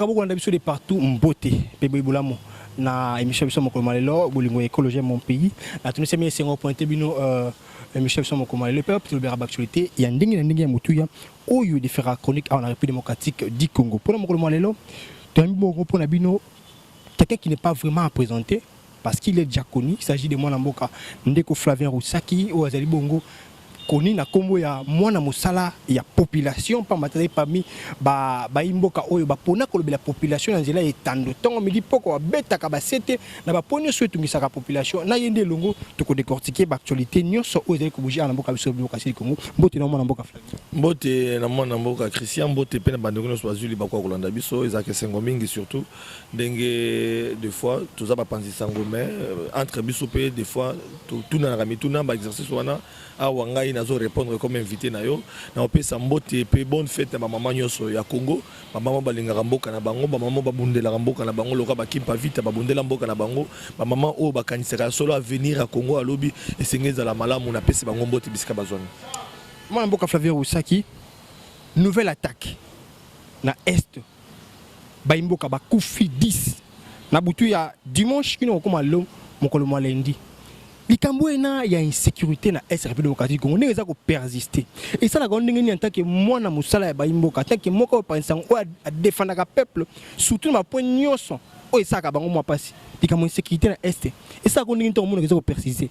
kaboko na biso de partout mbote bébé bolamo na émission biso mokolo malelo bolingo écologie mon pays na tuni semi sengo pointer bino émission biso mokolo malelo peuple to bera actualité ya ndingi na ndingi ya mutuya oyo de faire chronique en République démocratique du Congo pour mokolo malelo tambi bongo pona bino quelqu'un qui n'est pas vraiment à présenter parce qu'il est déjà connu. Il s'agit de Mwana Mboka Ndeko Flavien Roussaki ou Azali Bongo Koni na kombo ya Mwana Mosala ya population pas matériel parmi ba imboka oyo ba pona ko la population nzela etando tongo midi poko beta ka basete na ba poni so etungisa ka population na yende longo to ko décortiquer ba actualité nyonso oyo ezali ko bouger na mboka biso biso kasi Congo mbote na Mwana Mboka Flavien mbote na Mwana Mboka Christian mbote pe na bandeko no swazuli ba kwa kolanda biso ezaka sengo mingi surtout ndenge des fois toza ba panzi sango mais entre biso pe des fois tout na rami tout na ba exercice wana awa ngai nazo répondre comme invité na yo na opesa mbote pe bonne fête na maman nyoso ya Congo maman balinga mboka na bango maman babundela mboka na bango loka bakimpa vite babundela mboka na bango maman o bakanisera solo à venir à Congo à lobi esengeza la malamu na pesi bango mbote bisika bazone Mwana Mboka Flavien Roussaki nouvelle attaque na est baimboka bakufi 10 na butu ya dimanche kino koma lo mokolo mwa lundi likambo ena ya insécurité na est République démocratique Congo neza ko persister et ça la grande ngeni en tant que mwana musala ya baimboka tant que moko pensa o a défendre ka peuple surtout ma point nyoso o esaka bango mwa pasi likambo insécurité na est et ça ko ngeni to mona neza ko persister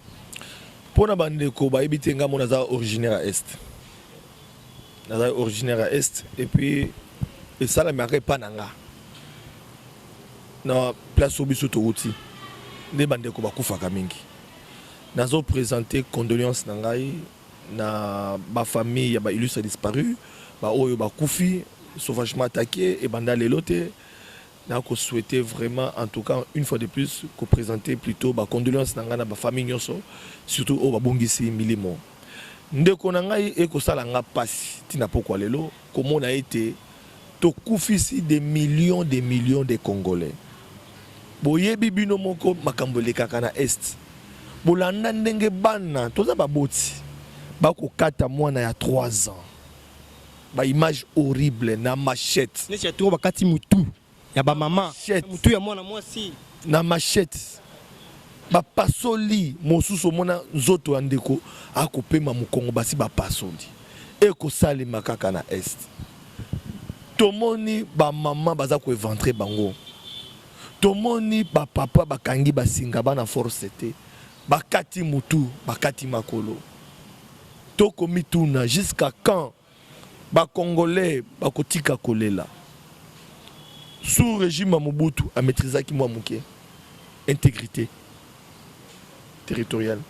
pona bandeko ba ebitenga mona za originaire à est naza originaire à est et puis et ça la marque pas nanga na place obiso to uti ne bandeko bakufaka mingi nazo présenter condoléances nangai na ba famille ya ba illustre disparu ba oyo ba kufi sauvagement attaqué et banda lelote na ko souhaiter vraiment en tout cas une fois de plus ko présenter plutôt ba condoléances nanga na ba famille nyoso surtout o ba bongisi milimo ndeko nangai e ko sala nga pasi tina poko lelo comment on a été to kufisi des millions de Congolais boyebi bino moko makambo lekaka na est bolanda ndenge bana toza baboti bako kata mwana ya 3 ans ba image horrible na machette nesi ya turo bakati mutu ya ba mama mutu ya mwana mwasi na machette ba pasoli mosusu mona nzoto ya ndeko akopema mukongo basi ba pasoli eko sali makaka na est tomoni ba mama baza ko éventrer bango tomoni ba papa bakangi basinga bana force te bakati mutu bakati makolo toko mituna jusqu'à quand ba congolais bakotika kolela sous régime Mobutu a maîtrisé ki mwa muke intégrité territoriale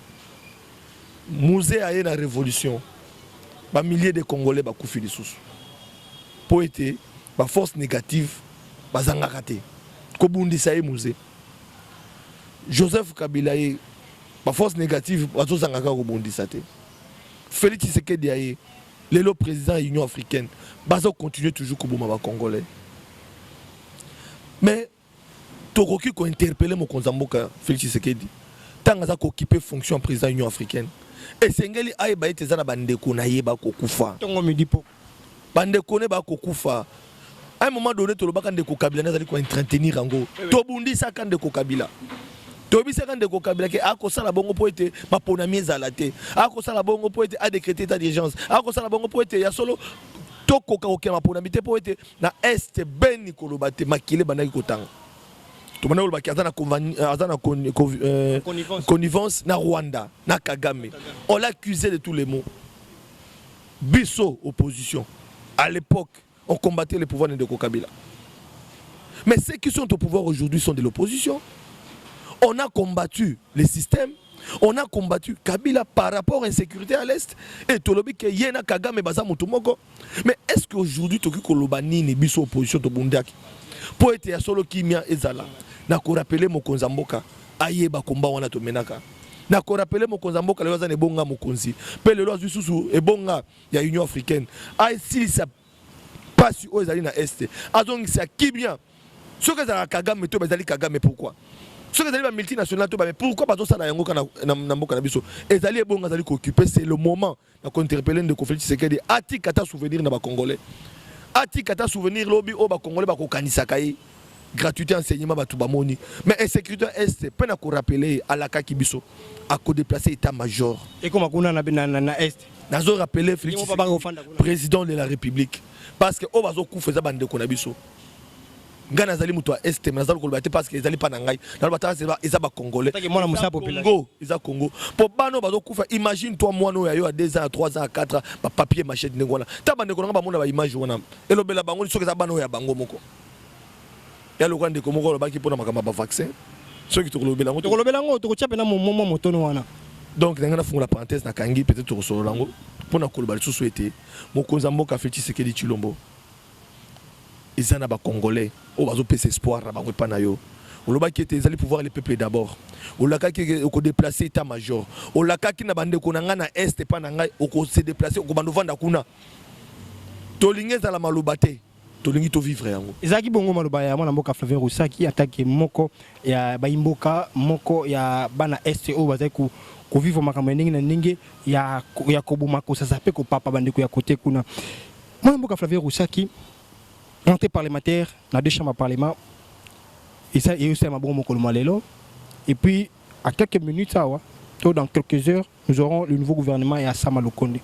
musée a na révolution ba milliers de congolais bakufi lisusu po été ba force négative bazangaka te ko bundisa ye musée Joseph Kabila ye ba force négative bazozangaka ko bundisa te Félix Tshisekedi aye le président de l'Union africaine bazo continuer toujours ko boma ba congolais mais tokoki ko interpeller mo konzamboka Félix Tshisekedi tanga za ko occuper fonction président de l'Union africaine et sengeli aye ba ete za na bandeko na yeba ko kufa tongo midipo bandeko ne ba ko kufa à un moment donné tolobaka ndeko Kabila nazali ko entretenir ango tobundisa ka ndeko Kabila tobisa ka ndeko Kabila ke akosala bongo po ete mapona miezala te akosala bongo po ete a décréter état d'urgence akosala bongo po ete ya solo tokoka okema mapona mite po ete na est beni koloba te makile bandaki kotanga tomona olobaki azana connivence na Rwanda na Kagame on l'a accusé de tous les mots biso opposition à l'époque on combattait les pouvoirs de Kabila. Mais ceux qui sont au pouvoir aujourd'hui sont de l'opposition. On a combattu les systèmes, on a combattu Kabila par rapport à l'insécurité à l'Est. Et Tolobi ke yena Kagame baza mutumoko. Mais est-ce qu'aujourd'hui Toki Kolobani ni biso opposition to bundaki pour être ya solo kimia ezala na ko rappeler Mokonza Mboka ayeba komba wana to menaka. Na ko rappeler Mokonza Mboka le wazane bonga mokonzi. Pe le loi susu e bonga ya Union africaine. Ay si ça pas sur aux alliés na est azong ça qui bien ce que ça Kagame to bazali Kagame pourquoi ce que ça multinational to mais pourquoi bazo ça na yango na mboka na biso ezali bon azali ko occuper c'est le moment na ko interpeller de conflit Tshisekedi ati kata souvenir na ba congolais ati kata souvenir lobi o ba congolais ba ko kanisa kai gratuité enseignement ba tubamoni mais insécurité est peine à ko rappeler à la Kibiso à ko déplacer état major et comme kuna na est nazo rappeler Félix président de la République parce que o bazo ku feza bande ko na biso ngana zali muto est mais nazalo ko lobate parce que ezali pa na ngai na lobata eza ba congolais mona musa population eza Congo po bano bazo kufa imagine toi moi no ya yo à 2 ans à 3 ans à 4 ans ba papier machette ngona ta bande ko nga ba mona ba image wana elobela bango soki eza bano ya bango moko ya lo kwande ko moko lobaki pona makamba ba vaccin soki to lobela ngo to ko chape na momo motono wana donc ngana fungola parenthèse na kangi peut-être to solo lango pona ko lobala sous souhaiter mokonza mboka Félix Tshisekedi Tshilombo ils en a ba congolais o bazo pesa espoir na bango pa na yo oloba ki ezali pouvoir les peuples d'abord olaka ki ko déplacer état major olaka ki na bande ko na nga na est pa na ngai ko se déplacer ko bando vanda kuna tolingi za la malobate tolingi to vivre yango ezaki bongo maloba ya mwana mboka Flavien Rusaki attaque moko ya baimboka moko ya bana est o bazali ko vivre makambo ndenge na ndenge ya kobuma ko sasa pe ko papa bande ko ya côté kuna mwana mboka Flavien Rusaki entrée parlementaire dans 2 chambres à parlement et ça et aussi ma bon Mokolmalelo et puis à quelques minutes ça dans quelques heures nous aurons le nouveau gouvernement et à Samalukonde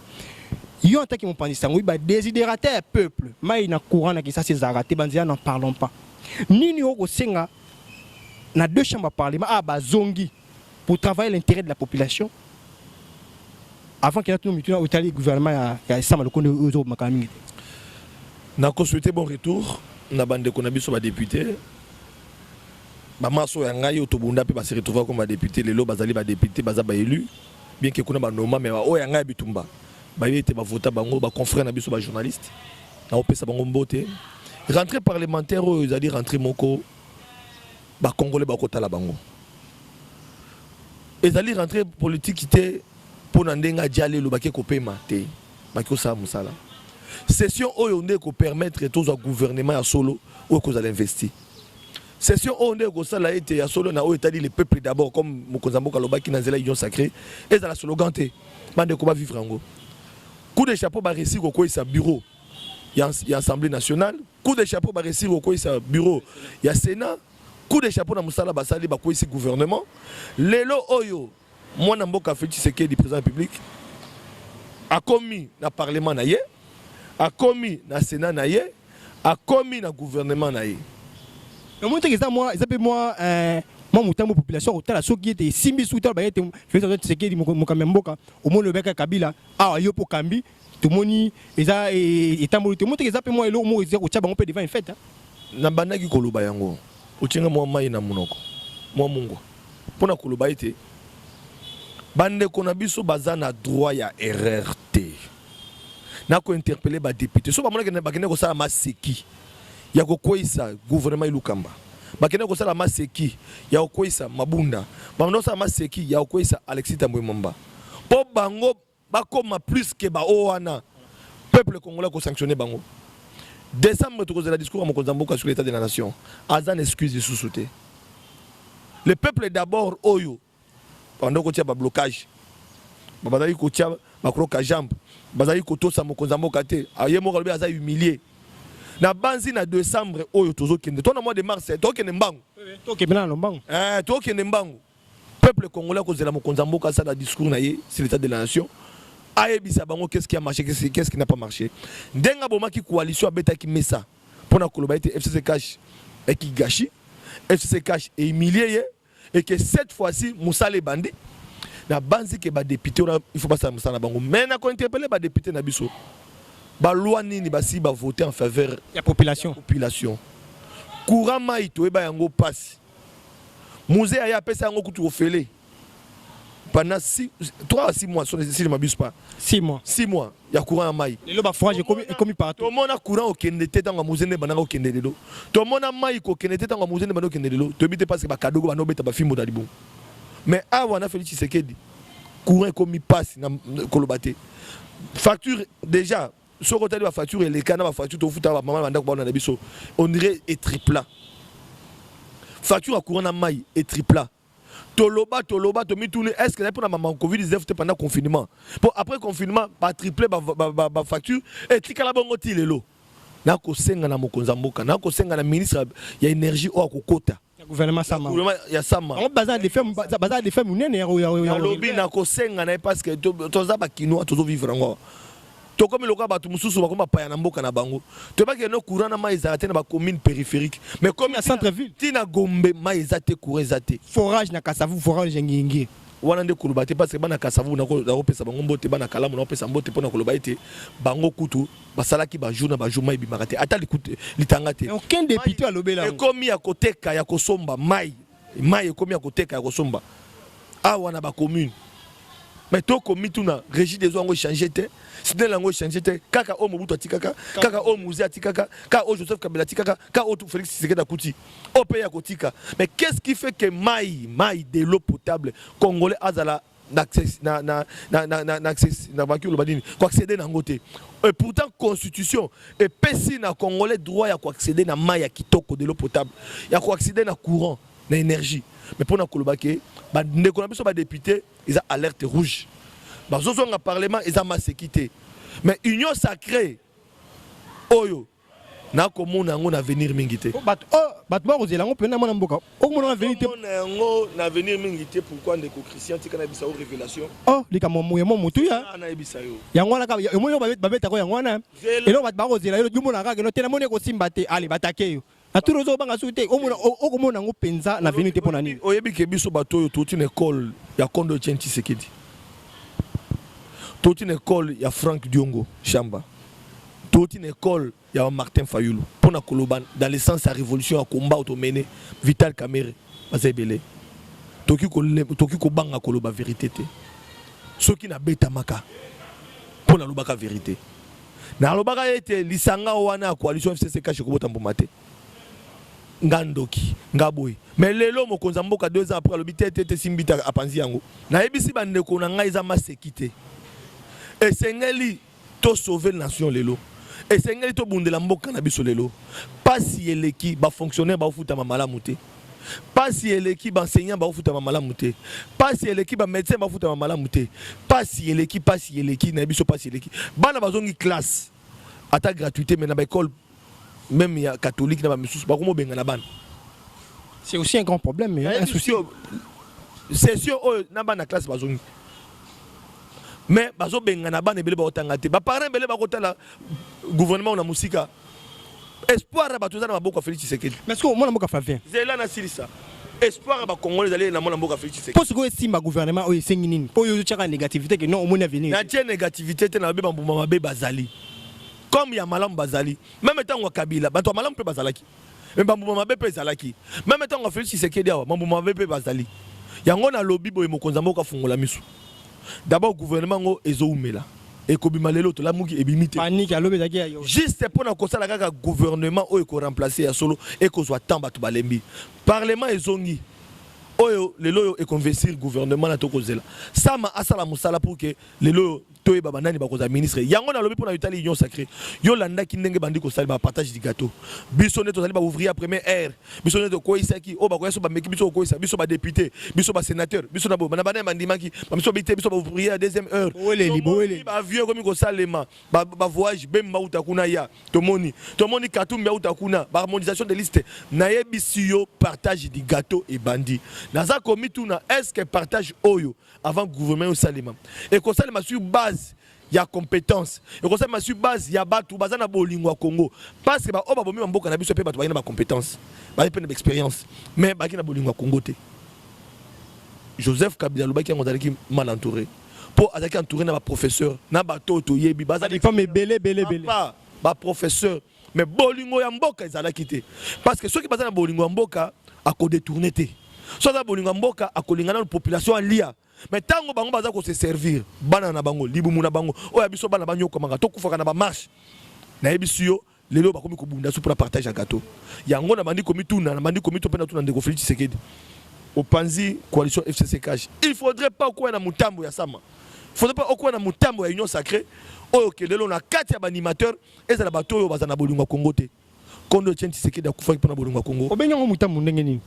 yo en tant que mon pandistan oui ba désidérateur peuple mai na courant na ça ces arrêtés bandia n'en parlons pas nini oko senga na 2 chambres à parlement à bazongi pour travailler l'intérêt de la population avant qu'il y ait tout le gouvernement à Samalukonde aux autres makamini. Na ko souhaiter bon retour na bande ko na biso ba député ba maso ya ngai otobunda pe ba se retrouver comme ba député lelo bazali ba député baza ba élu bien que kuna ba noma mais o ya ngai bitumba ba yete ba vota bango ba confrère na biso ba journaliste na opesa bango mbote rentrée parlementaire o ezali rentrée moko ba congolais ba kota la bango ezali rentrée politique té pona ndenga diale lo ba ke kopema té ba ko sa musala session oyonde ko permettre tous au gouvernement à solo ou ko za investir session oyonde ko sala été à solo na o état dit le peuple d'abord comme Mokonzamboka lobaki na zela union sacrée et dans la slogan té bande ko ba vivre ngo coup de chapeau ba réussir ko sa bureau ya assemblée nationale coup de chapeau ba réussir ko sa bureau ya sénat coup de chapeau na musala basali ba ko ici gouvernement lelo oyo mwana mboka Félix Tshisekedi président de la République a commis na parlement na ye a commis na Sénat na ye, a commis na gouvernement na ye. Mais moi, moi, mon population, la qui était simbi sous terre, était fait ce qui est Mokamemboka, au moins le bec à Kabila, ah, yo pour Kambi, tout le monde est amoureux. Tout le monde est appelé moi et l'eau, moi, ils ont on peut devant une fête. Nambanaki Koluba yango, utinga moi mai na munoko, moi mungo. Pour na Koluba été, bande konabiso bazana droit ya RRT. Na ko interpeller ba député so ba mona ke bakene ko sala maseki ya ko koisa gouvernement ilukamba bakene ko sala maseki ya ko koisa mabunda ba mona sala maseki ya ko koisa Alexis Tambwe Mamba po bango bakoma plus que ba owana peuple congolais ko sanctionner bango décembre to ko la discours à Mokonzamboka sur l'état de la nation azan excuse sous sauter le peuple d'abord oyo pendant ko tia ba blocage ba bazali ko tia ba kroka jambe bazali kotosa Mokonzamboka te aye mo kalobi aza humilié na banzi na décembre oyo tozokende to na mois de mars to kende mbangu to kende mbangu to kende mbangu peuple congolais kozela Mokonzamboka ça la discours na ye sur l'état de la nation ayebisa bango qu'est-ce qui a marché qu'est-ce qui n'a pas marché ndenga bomaki coalition abetaki mesa pona koloba ete FCC cash et qui gâchis FCC cash et humilié et que cette fois-ci Moussa les bandits na banzi ke ba député il faut pas ça na bango mais na ko interpeller ba député na biso ba loi nini ba si ba voter en faveur la population courant mai to ba yango passe musée aya pesa yango kutu ofele pendant 3 à 6 mois si je ne m'abuse pas 6 mois ya courant mai le ba forage comme partout to mona courant okende te tanga musée ne bananga okende lelo to mona mai ko okende te tanga musée ne bananga okende lelo to bite parce que ba kadogo banobeta ba fimbo dalibo. Mais avant, on a fait Tshisekedi. Courant comme il passe dans Kolobate. Facture, déjà, ce côté de la facture et les canaux, la facture, on dirait est triplat. Facture à courant à maille est triplat. Toloba, Tomi tourne. Est-ce que c'est pour la maman Covid-19 pendant le confinement? Après le confinement, pas triplé, facture, et Tikala Bongo Tilelo. nako senga na mokonza mboka nako senga na ministre ya énergie o akokota gouvernement Sama ya Sama on bazar de femmes munene ya lobby nako senga na parce que toza ba kinoa tozo vivre ngo to comme loka batu mususu bakoma paya na mboka na bango to ba ke no courant na maïza te na ba commune périphérique mais comme na centre ville tina Gombe maïza te courant zate forage na Kasavu forage ngingi wana nde koloba te parce que bana Kasavu na ko pesa bango mbote bana kalamu na pesa mbote pona koloba ete bango kutu basalaki ba jour na ba jour mai bimaka te ata likute litanga te aucun député alobela ekomi ya koteka ya kosomba mai ekomi ya koteka ya kosomba awa na ba commune mais to komi tuna régie des eaux changer te sidel lango changer te kaka o Mobutu atikaka kaka o Muze atikaka kaka o Joseph Kabila atikaka kaka o Félix Tshisekedi akuti o pays ya kotika mais qu'est-ce qui fait que mai de l'eau potable congolais azala d'accès na bakio lo badini ko accéder na ngote et pourtant constitution et pesi na congolais droit ya ko accéder na mai ya kitoko de l'eau potable ya ko accéder na courant na énergie mais pour na kolobake ba ndeko na biso ba député ils ont alerte rouge bazozo nga parlement ils ont masekité mais union sacrée oyo na komona ngo na avenir mingité bat ba kozela ngo pena mona mboka o komona avenir te ngo na avenir mingité pourquoi ndeko Christian tika bisa révélation lika momo yemo mutu ya na ebisa yo yango na ka yomo babeta ko yango na elo bat ba kozela yo jumona ka no tena mone ko simba te ali batake yo aturozo banga sute o komona ngo penza na avenir te pona nini oyebi ke biso bato yo toute une école ya Kondo Tshisekedi toute une école ya Franck Diongo Chamba toute une école ya Martin Fayulu pona koloban dans le sens de la révolution à combat automene Vital Kamerhe bazebele toki ko banga koloba vérité te soki na beta maka pona lobaka vérité na lobaka ete lisanga wana coalition FCC kache ko botambo mate ngandoki ngaboy mais lelo mokonza mboka 2 ans après l'obité simbita apanzi yango na ebisi bandeko na ngai za masekité et sengeli to sauver nation lelo et sengeli to bundela mboka na biso lelo pasi eleki ba fonctionnaire ba futa malamu te pasi eleki ba enseignant ba futa malamu te pasi eleki ba médecin ba futa malamu te pasi eleki na biso pasi eleki bana bazongi classe ata gratuité mais na ba école même il y a catholique na ba misusu ba komo benga na bana c'est aussi un grand problème mais un souci c'est sûr na bana classe bazongi mais bazo benga na bana ebele ba otanga te ba parents ebele ba kotala gouvernement na musika espoir ba tozana maboko Félix Tshisekedi mais est-ce que mona mboka Flavien zela na silisa espoir ba congolais aller na mona mboka Félix Tshisekedi parce que estima gouvernement oyo sengi nini po yo tchaka négativité que non au monde avenir na tie négativité te na be bambuma mabe bazali comme ya malam bazali même étant wa Kabila bato malam pe bazalaki mais bambuma mabe pe bazalaki même étant wa Félix Tshisekedi awa bambuma mabe pe bazali yango na lobby boye mokonza mboka fungola misu d'abord gouvernement ngo ezoumela et kobima lelo to la muki ebimite panique alobe zaki ya juste pour na kosala kaka gouvernement oyo ko remplacer ya solo et ko zwa tamba to balembi parlement ezongi oyo lelo e convertir gouvernement na to kozela sama asala musala pour que lelo to baba nani ba koza ministre yango na lobi pour na Italie union sacrée yo landa ki ndenge bandi ko sala ba partage du gâteau biso ne to sala ba ouvrier première air biso ne to ko isaki o ba ko yeso ba meki biso ko isa biso ba député biso ba sénateur biso na bo na bana mandimaki biso bité biso ba ouvrier à deuxième heure ba vieux comme ko salema ba voyage bemba utakuna ya to moni katumba utakuna ba harmonisation de liste na yebisi yo partage du gâteau et bandi naza komi tuna est-ce que partage oyo avant gouvernement au salema et ko salema sur base il y a compétence et comme ça ma sur base il y a batu bazana bolingo Congo parce que ba oba bomi mboka na biso pe batu ba na compétence ba pe na expérience mais ba ki na bolingo Congo te Joseph Kabila lobaki ngozalaki mal entouré pour azaki entouré na ba professeur na ba toto yebi bazali femme belé ba professeur mais bolingo ya mboka ezalaki te parce que ceux qui bazana bolingo ya mboka a ko détourner te so za bolingo ya mboka a ko lingana na population alia mais tango bango baza ko se servir bana na bango libumu na bango oya biso bana banyo komanga to kufaka na ba marche na yebisu yo lelo bakomi ko bunda su pour la partage ya gâteau yango na bandi komi tuna na bandi komi to pena tuna ndeko Félix Tshisekedi au Panzi coalition FCC cash il faudrait pas quoi na mutambo ya sama il faudrait pas quoi na mutambo ya union sacrée oyo ke lelo na kati ya animateur ezala bato oyo bazana bolingo Congo te Kondo Tshisekedi akufaki pona bolingo Congo obenyango mutambo ndenge nini